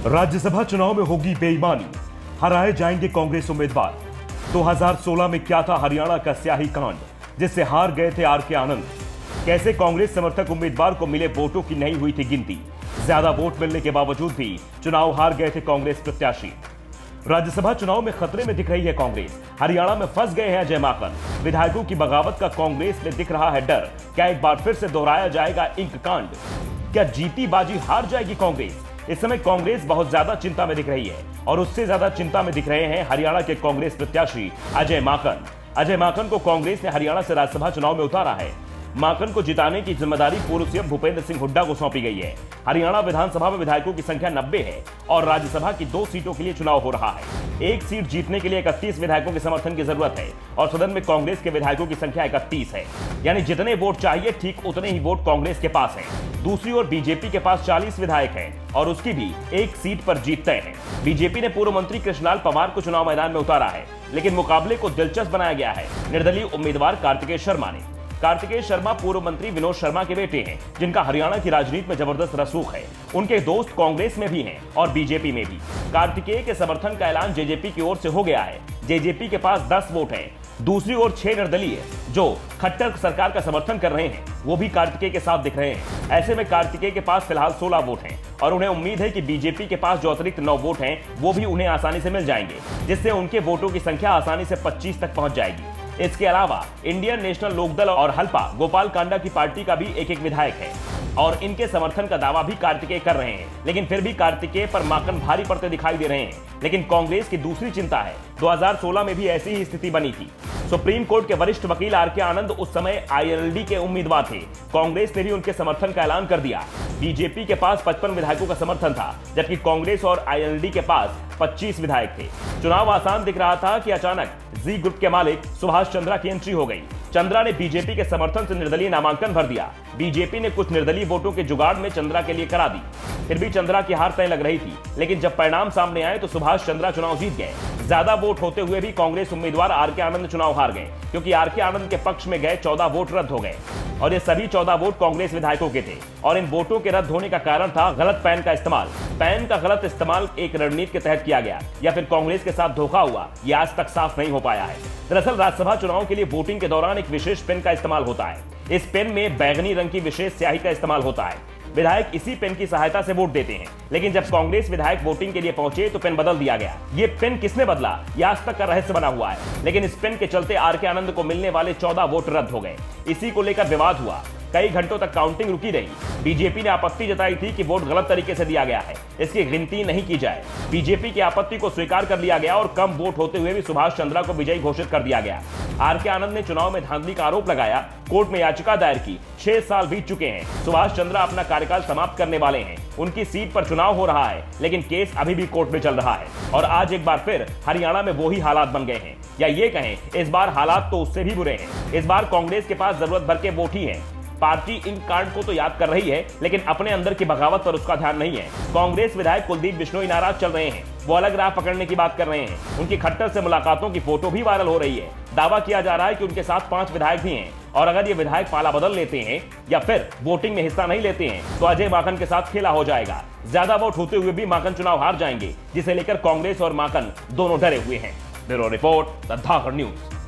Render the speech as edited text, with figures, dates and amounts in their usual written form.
राज्यसभा चुनाव में होगी बेईमानी, हराए जाएंगे कांग्रेस उम्मीदवार। 2016 में क्या था हरियाणा का स्याही कांड, जिससे हार गए थे आर के आनंद। कैसे कांग्रेस समर्थक उम्मीदवार को मिले वोटों की नहीं हुई थी गिनती, ज्यादा वोट मिलने के बावजूद भी चुनाव हार गए थे कांग्रेस प्रत्याशी। राज्यसभा चुनाव में खतरे में दिख रही है कांग्रेस, हरियाणा में फंस गए हैं अजय माकन। विधायकों की बगावत का कांग्रेस में दिख रहा है डर। क्या एक बार फिर से दोहराया जाएगा इंक कांड? क्या जीती बाजी हार जाएगी कांग्रेस? इस समय कांग्रेस बहुत ज्यादा चिंता में दिख रही है और उससे ज्यादा चिंता में दिख रहे हैं हरियाणा के कांग्रेस प्रत्याशी अजय माकन। अजय माकन को कांग्रेस ने हरियाणा से राज्यसभा चुनाव में उतारा है। माकन को जिताने की जिम्मेदारी पूर्व सीएम भूपेंद्र सिंह हुड्डा को सौंपी गई है। हरियाणा विधानसभा में विधायकों की संख्या 90 है और राज्यसभा की 2 सीटों के लिए चुनाव हो रहा है। एक सीट जीतने के लिए 31 विधायकों के समर्थन की जरूरत है और सदन में कांग्रेस के विधायकों की संख्या 31 है। यानी जितने वोट चाहिए ठीक उतने ही वोट कांग्रेस के पास है। दूसरी ओर बीजेपी के पास 40 विधायक हैं और उसकी भी एक सीट पर जीत तय है। बीजेपी ने पूर्व मंत्री कृष्णलाल पंवार को चुनाव मैदान में उतारा है, लेकिन मुकाबले को दिलचस्प बनाया गया है निर्दलीय उम्मीदवार कार्तिकेय शर्मा ने। कार्तिकेय शर्मा पूर्व मंत्री विनोद शर्मा के बेटे हैं, जिनका हरियाणा की राजनीति में जबरदस्त रसूख है। उनके दोस्त कांग्रेस में भी हैं और बीजेपी में भी। कार्तिकेय के समर्थन का ऐलान जेजेपी की ओर से हो गया है। जेजेपी के पास 10 वोट हैं। दूसरी ओर 6 निर्दलीय जो खट्टर सरकार का समर्थन कर रहे हैं, वो भी कार्तिकेय के साथ दिख रहे हैं। ऐसे में कार्तिकेय के पास फिलहाल 16 वोट हैं और उन्हें उम्मीद है कि बीजेपी के पास जो अतिरिक्त 9 वोट हैं, वो भी उन्हें आसानी से मिल जाएंगे, जिससे उनके वोटों की संख्या आसानी से 25 तक पहुंच जाएगी। इसके अलावा इंडियन नेशनल लोकदल और हल्पा गोपाल कांडा की पार्टी का भी एक विधायक है और इनके समर्थन का दावा भी कार्तिकेय कर रहे हैं, लेकिन फिर भी कार्तिकेय पर माकन भारी पड़ते दिखाई दे रहे हैं। लेकिन कांग्रेस की दूसरी चिंता है, 2016 में भी ऐसी ही स्थिति बनी थी। सुप्रीम कोर्ट के वरिष्ठ वकील आर के आनंद उस समय आईएनएलडी के उम्मीदवार थे। कांग्रेस ने भी उनके समर्थन का ऐलान कर दिया। बीजेपी के पास 55 विधायकों का समर्थन था, जबकि कांग्रेस और आईएनएलडी के पास 25 विधायक थे। चुनाव आसान दिख रहा था कि अचानक जी ग्रुप के मालिक सुभाष चंद्रा की एंट्री हो गई। चंद्रा ने बीजेपी के समर्थन से निर्दलीय नामांकन भर दिया। बीजेपी ने कुछ निर्दलीय वोटों के जुगाड़ में चंद्रा के लिए करा दी। फिर भी चंद्रा की हार तय लग रही थी, लेकिन जब परिणाम सामने आए तो सुभाष चंद्रा चुनाव जीत गए। ज्यादा वोट होते हुए भी कांग्रेस उम्मीदवार आर के आनंद चुनाव हार गए, क्योंकि आर के आनंद के पक्ष में गए 14 वोट रद्द हो गए और ये सभी 14 वोट कांग्रेस विधायकों के थे। और इन वोटों के रद्द होने का कारण था गलत पैन का इस्तेमाल। पैन का गलत इस्तेमाल एक रणनीति के तहत किया गया या फिर कांग्रेस के साथ धोखा हुआ, यह आज तक साफ नहीं हो पाया है। दरअसल राज्यसभा चुनाव के लिए वोटिंग के दौरान एक विशेष पेन का इस्तेमाल होता है। इस पेन में बैंगनी रंग की विशेष स्याही का इस्तेमाल होता है। विधायक इसी पेन की सहायता से वोट देते हैं, लेकिन जब कांग्रेस विधायक वोटिंग के लिए पहुंचे तो पेन बदल दिया गया। ये पेन किसने बदला, यह आज तक का रहस्य बना हुआ है, लेकिन इस पेन के चलते आर के आनंद को मिलने वाले 14 वोट रद्द हो गए। इसी को लेकर विवाद हुआ। कई घंटों तक काउंटिंग रुकी रही। बीजेपी ने आपत्ति जताई थी कि वोट गलत तरीके से दिया गया है, इसकी गिनती नहीं की जाए। बीजेपी की आपत्ति को स्वीकार कर लिया गया और कम वोट होते हुए भी सुभाष चंद्रा को विजयी घोषित कर दिया गया। आर के आनंद ने चुनाव में धांधली का आरोप लगाया, कोर्ट में याचिका दायर की। 6 साल बीत चुके हैं। सुभाष चंद्रा अपना कार्यकाल समाप्त करने वाले हैं। उनकी सीट पर चुनाव हो रहा है, लेकिन केस अभी भी कोर्ट में चल रहा है और आज एक बार फिर हरियाणा में वही हालात बन गए हैं, या ये कहें इस बार हालात तो उससे भी बुरे हैं। इस बार कांग्रेस के पास जरूरत भर के वोट ही हैं। पार्टी इन कांड को तो याद कर रही है, लेकिन अपने अंदर की बगावत पर उसका ध्यान नहीं है। कांग्रेस विधायक कुलदीप बिश्नोई नाराज चल रहे हैं। वो अलग राह पकड़ने की बात कर रहे हैं। उनकी खट्टर से मुलाकातों की फोटो भी वायरल हो रही है। दावा किया जा रहा है कि उनके साथ 5 विधायक भी हैं और अगर ये विधायक पाला बदल लेते हैं या फिर वोटिंग में हिस्सा नहीं लेते हैं तो अजय माकन के साथ खेला हो जाएगा। ज्यादा वोट होते हुए भी माकन चुनाव हार जाएंगे, जिसे लेकर कांग्रेस और माकन दोनों डरे हुए हैं। Bureau report, the Dhakad news.